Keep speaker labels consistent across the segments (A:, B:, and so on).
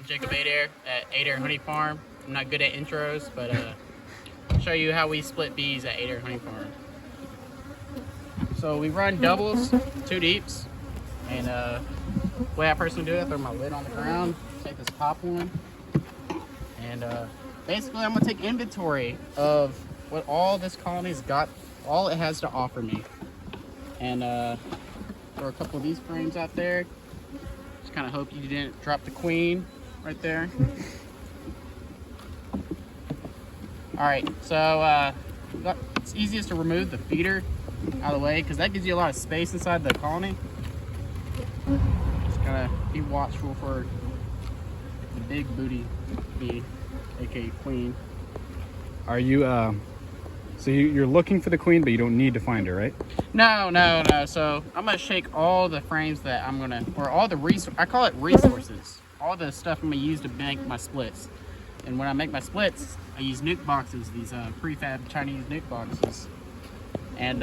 A: Jacob Adair at Adair Honey Farm. I'm not good at intros, but I'll show you how we split bees at Adair Honey Farm. So we run doubles, 2 deeps, and the way I personally do it, I throw my lid on the ground, take this top one, and basically I'm gonna take inventory of what all this colony's got, all it has to offer me, and throw a couple of these frames out there. Just kind of hope you didn't drop the queen right there. All right, so it's easiest to remove the feeder out of the way because that gives you a lot of space inside the colony. Just gotta be watchful for the big booty bee, aka queen.
B: Are you so you're looking for the queen, but you don't need to find her, right?
A: No. So I'm gonna shake all the frames that I'm gonna, or all the I call it resources. All the stuff I'm gonna use to make my splits. And when I make my splits, I use nuke boxes, these prefab Chinese nuke boxes. And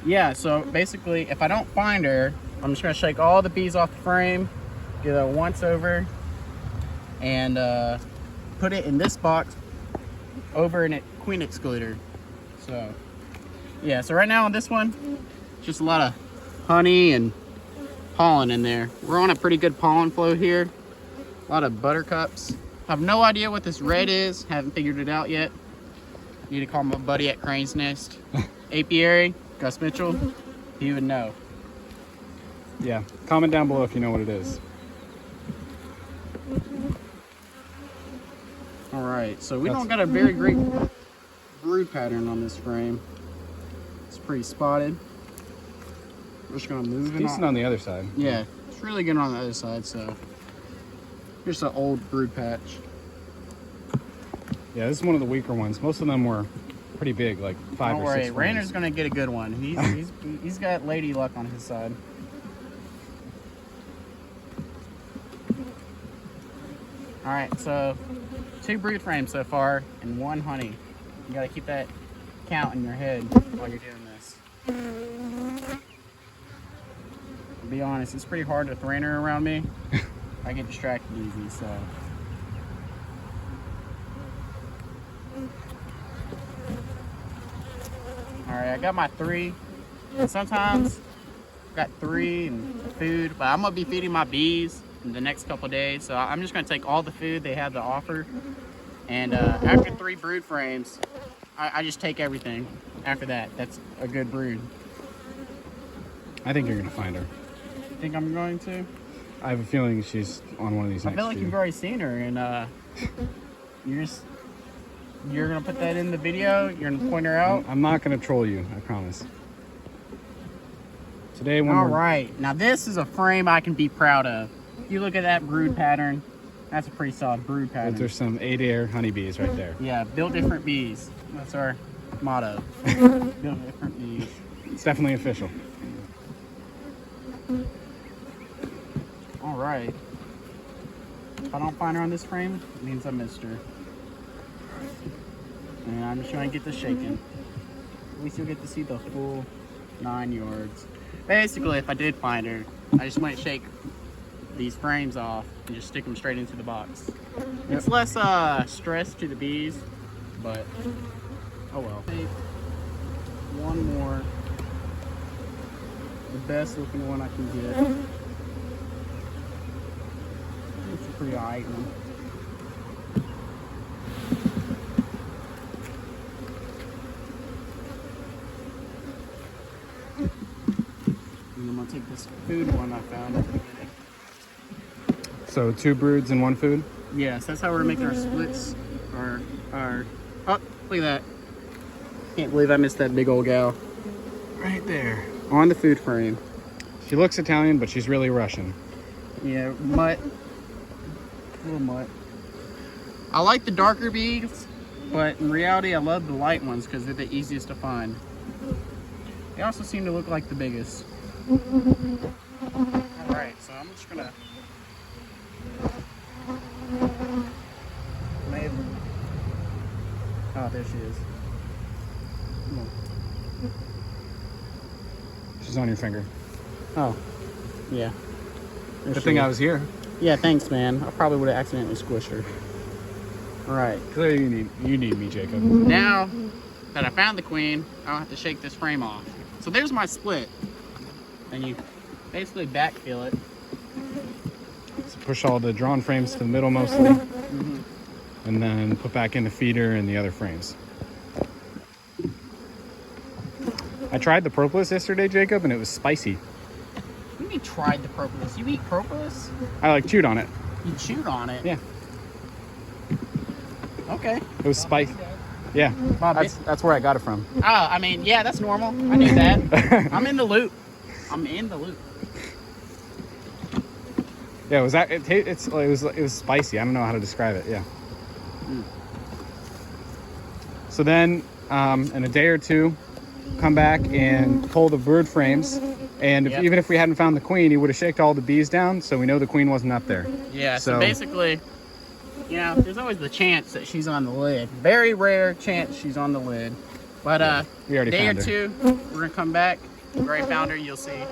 A: yeah, so basically, if I don't find her, I'm just gonna shake all the bees off the frame, give it a once over, and put it in this box over in a queen excluder. So yeah, so right now on this one, just a lot of honey and pollen in there. We're on a pretty good pollen flow here. A lot of buttercups. I have no idea what this red is. Haven't figured it out yet. Need to call my buddy at Crane's Nest Apiary, Gus Mitchell. He would know.
B: Yeah, comment down below if you know what it is.
A: All right, so we don't got a very great brood pattern on this frame. It's pretty spotted. We're just gonna move it.
B: Decent on the other side.
A: Yeah, it's really good on the other side. So here's an old brood patch.
B: Yeah, this is one of the weaker ones. Most of them were pretty big, like 5
A: Don't
B: or 6
A: worry, Rainer's gonna get a good one. He's got lady luck on his side. All right, so 2 brood frames so far and 1 honey. You gotta keep that count in your head while you're doing this. To be honest, it's pretty hard with Rainer around me. I get distracted easy, so. All right, I got my 3. And sometimes I've got 3 and food, but I'm gonna be feeding my bees in the next couple days. So I'm just gonna take all the food they have to offer. And after 3 brood frames, I just take everything. After that, that's a good brood.
B: I think you're gonna find her.
A: Think I'm going to?
B: I have a feeling she's on one of these
A: I
B: next
A: feel like
B: few.
A: you've already seen her, and you're gonna put that in the video. You're gonna point her out.
B: I'm not gonna troll you, I promise. Today, when
A: All right, now this is a frame I can be proud of. If you look at that brood pattern, that's a pretty solid brood pattern.
B: there's some Adair honeybees right there.
A: Yeah, build different bees. That's our motto. Build different bees.
B: It's definitely official.
A: All right. If I don't find her on this frame, it means I missed her. And I'm just trying to get this shaken. At least you'll get to see the full 9 yards. Basically, if I did find her, I just might shake these frames off and just stick them straight into the box. It's less stress to the bees, but oh well. Take one more. The best looking one I can get. It's a pretty alright one. And I'm gonna take this food one I found at the beginning.
B: So 2 broods and 1 food?
A: Yes, that's how we're making our splits. Oh, look at that. Can't believe I missed that big old gal. Right there. On the food frame.
B: She looks Italian, but she's really Russian.
A: Yeah, mutt. Little mutt. I like the darker bees, but in reality I love the light ones because they're the easiest to find. They also seem to look like the biggest. Alright, so I'm just gonna maybe. Oh, there she is. Come on.
B: She's on your finger.
A: Oh, yeah.
B: Good thing I was here.
A: Yeah, thanks, man. I probably would have accidentally squished her. All right.
B: Clearly you need me, Jacob.
A: Now that I found the queen, I don't have to shake this frame off. So there's my split. And you basically backfill it.
B: So push all the drawn frames to the middle mostly. And then put back in the feeder and the other frames. I tried the propolis yesterday, Jacob, and it was spicy.
A: What do you mean tried the propolis? You eat propolis?
B: I like chewed on it.
A: You chewed on it?
B: Yeah.
A: Okay.
B: It was spicy. Yeah, that's where I got it from.
A: Oh, I mean, yeah, that's normal. I knew that. I'm in the loop. I'm in the loop.
B: Yeah, it was spicy. I don't know how to describe it. Yeah. So then, in a day or two, come back and pull the brood frames. And even if we hadn't found the queen, he would have shaken all the bees down, so we know the queen wasn't up there.
A: Yeah. So basically, you know, there's always the chance that she's on the lid. Very rare chance she's on the lid. But
B: we already
A: day or
B: found her.
A: two, we're gonna come back. Gray found her. You'll see.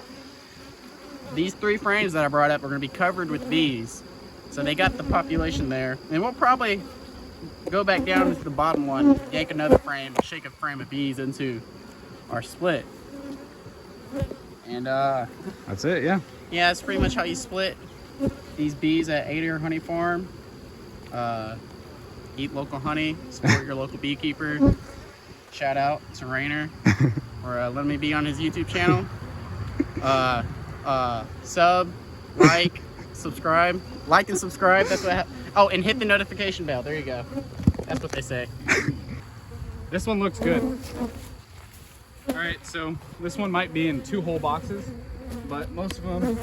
A: These 3 frames that I brought up are gonna be covered with bees. So they got the population there, and we'll probably go back down to the bottom one, yank another frame, shake a frame of bees into our split. And
B: That's it. Yeah.
A: yeah, that's pretty much how you split these bees at Adair Honey Farm. Eat local honey, support your local beekeeper. Shout out to Rainer for letting me be on his YouTube channel. Sub, like, subscribe. Like and subscribe. That's what oh, and hit the notification bell. There you go. That's what they say.
B: This one looks good. All right, so this one might be in 2 whole boxes, but most of them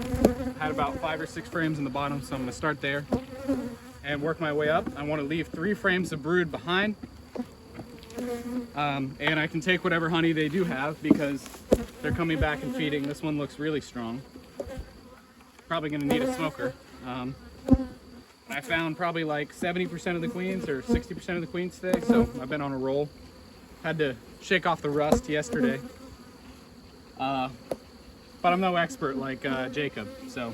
B: had about 5 or 6 frames in the bottom, so I'm gonna start there and work my way up. I want to leave 3 frames of brood behind, and I can take whatever honey they do have because they're coming back and feeding. This one looks really strong. Probably gonna need a smoker. I found probably like 70% of the queens or 60% of the queens today, so I've been on a roll. Had to shake off the rust yesterday. But I'm no expert like Jacob, so.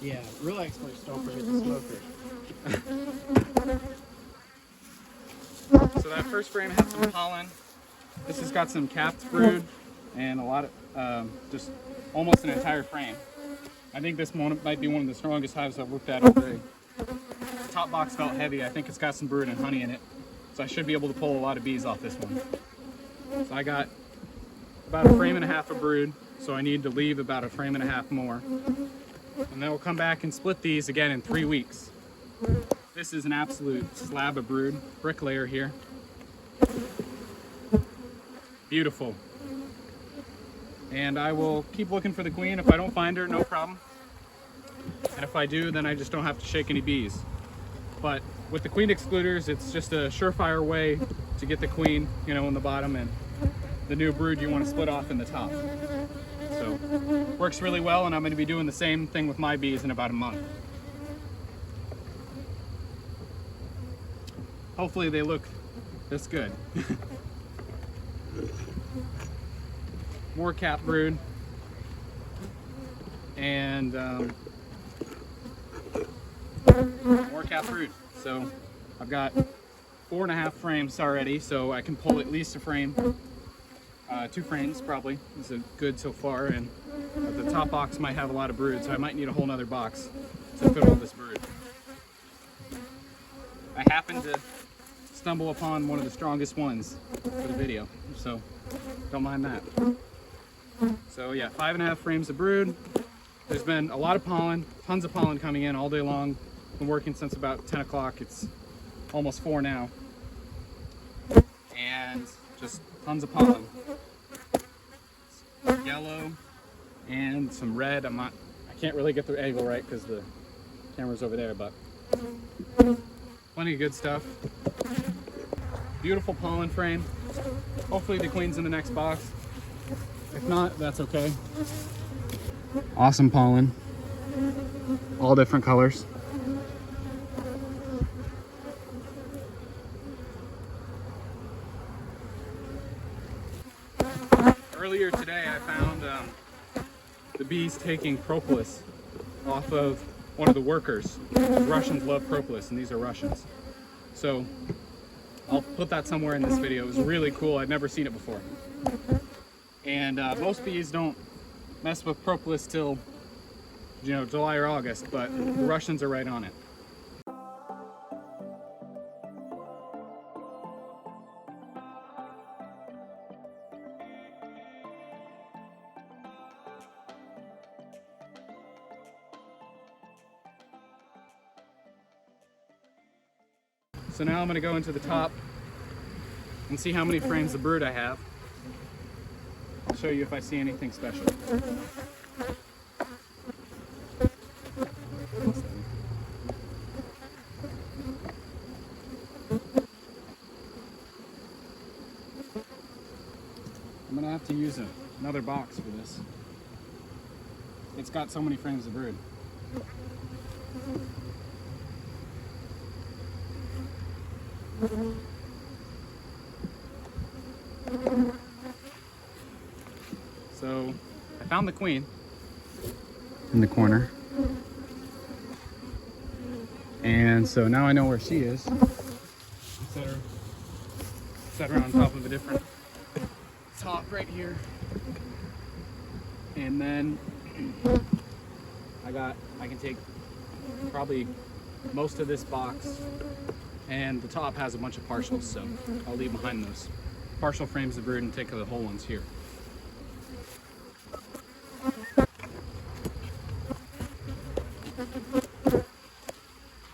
A: Yeah, real experts don't forget the smoker.
B: So that first frame has some pollen. This has got some capped brood and a lot of, just almost an entire frame. I think this one might be one of the strongest hives I've looked at all day. The top box felt heavy. I think it's got some brood and honey in it. So I should be able to pull a lot of bees off this one. So I got about 1.5 frames of brood. So I need to leave about 1.5 frames more. And then we'll come back and split these again in 3 weeks. This is an absolute slab of brood. Bricklayer here. Beautiful. And I will keep looking for the queen. If I don't find her, no problem. And if I do, then I just don't have to shake any bees. But with the queen excluders, it's just a surefire way to get the queen, you know, in the bottom and the new brood you want to split off in the top. So works really well, and I'm going to be doing the same thing with my bees in about a month. Hopefully they look this good. More cap brood, and more cap brood. So I've got 4.5 frames already, so I can pull at least a frame. 2 frames probably is good so far, and the top box might have a lot of brood, so I might need a whole nother box to fit all this brood. I happened to stumble upon one of the strongest ones for the video, so don't mind that. So yeah, 5.5 frames of brood. There's been a lot of pollen, tons of pollen coming in all day long. Been working since about 10 o'clock. It's almost 4 now. And just tons of pollen. Yellow and some red. I can't really get the angle right because the camera's over there, but plenty of good stuff. Beautiful pollen frame. Hopefully the queen's in the next box. If not, that's okay. Awesome pollen. All different colors. Earlier today I found the the bees taking propolis off of one of the workers. The Russians love propolis, and these are Russians. So I'll put that somewhere in this video. It was really cool. I'd never seen it before. And most bees don't mess with propolis till, July or August, but the Russians are right on it. So now I'm going to go into the top and see how many frames of brood I have. I'll show you if I see anything special. I'm going to have to use another box for this. It's got so many frames of brood. So I found the queen in the corner, and so now I know where she is. Set her on top of a different top right here, and then I can take probably most of this box, and the top has a bunch of partials, so I'll leave behind those partial frames of brood and take the whole ones here.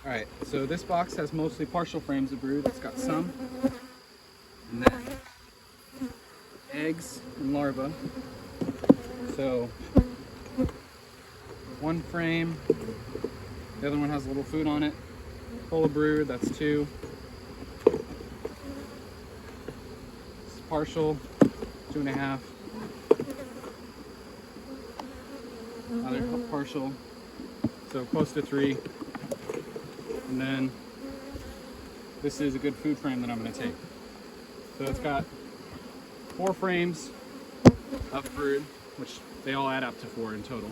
B: Alright, so this box has mostly partial frames of brood. It's got some, and then eggs and larvae. So one frame, the other one has a little food on it. Full of brood, that's 2. It's partial, 2.5. Another partial, so close to 3. And then this is a good food frame that I'm going to take. So it's got 4 frames of brood, which they all add up to 4 in total.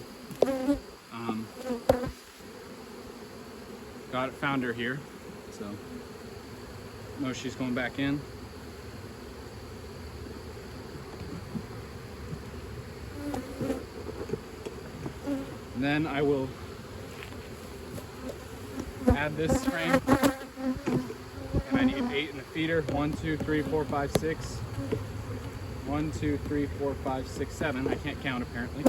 B: Found her here, so know she's going back in. And then I will add this frame, and I need 8 in the feeder. 1, 2, 3, 4, 5, 6. 1, 2, 3, 4, 5, 6, 7. I can't count apparently.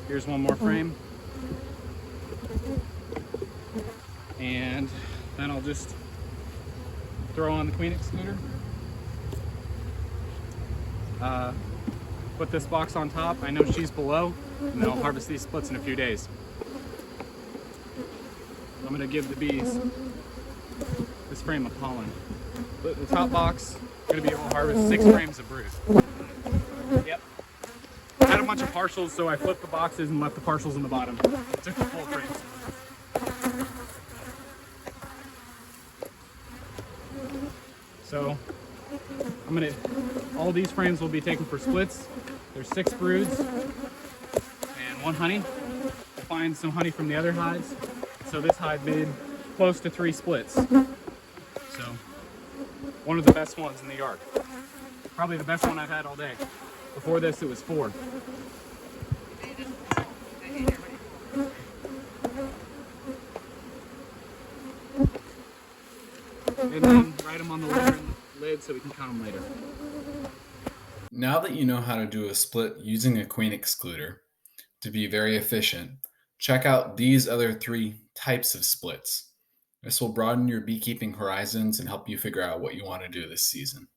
B: Here's one more frame. And then I'll just throw on the queen excluder, put this box on top. I know she's below, and then I'll harvest these splits in a few days. I'm going to give the bees this frame of pollen. The top box is going to be able to harvest 6 frames of brood. Yep. I had a bunch of partials, so I flipped the boxes and left the partials in the bottom. Took the full frames. So all these frames will be taken for splits. There's 6 broods and 1 honey. We'll find some honey from the other hives. So this hive made close to 3 splits. So one of the best ones in the yard. Probably the best one I've had all day. Before this it was 4. And then write them on the lid so we can count them later.
C: Now that you know how to do a split using a queen excluder to be very efficient, check out these other 3 types of splits. This will broaden your beekeeping horizons and help you figure out what you want to do this season.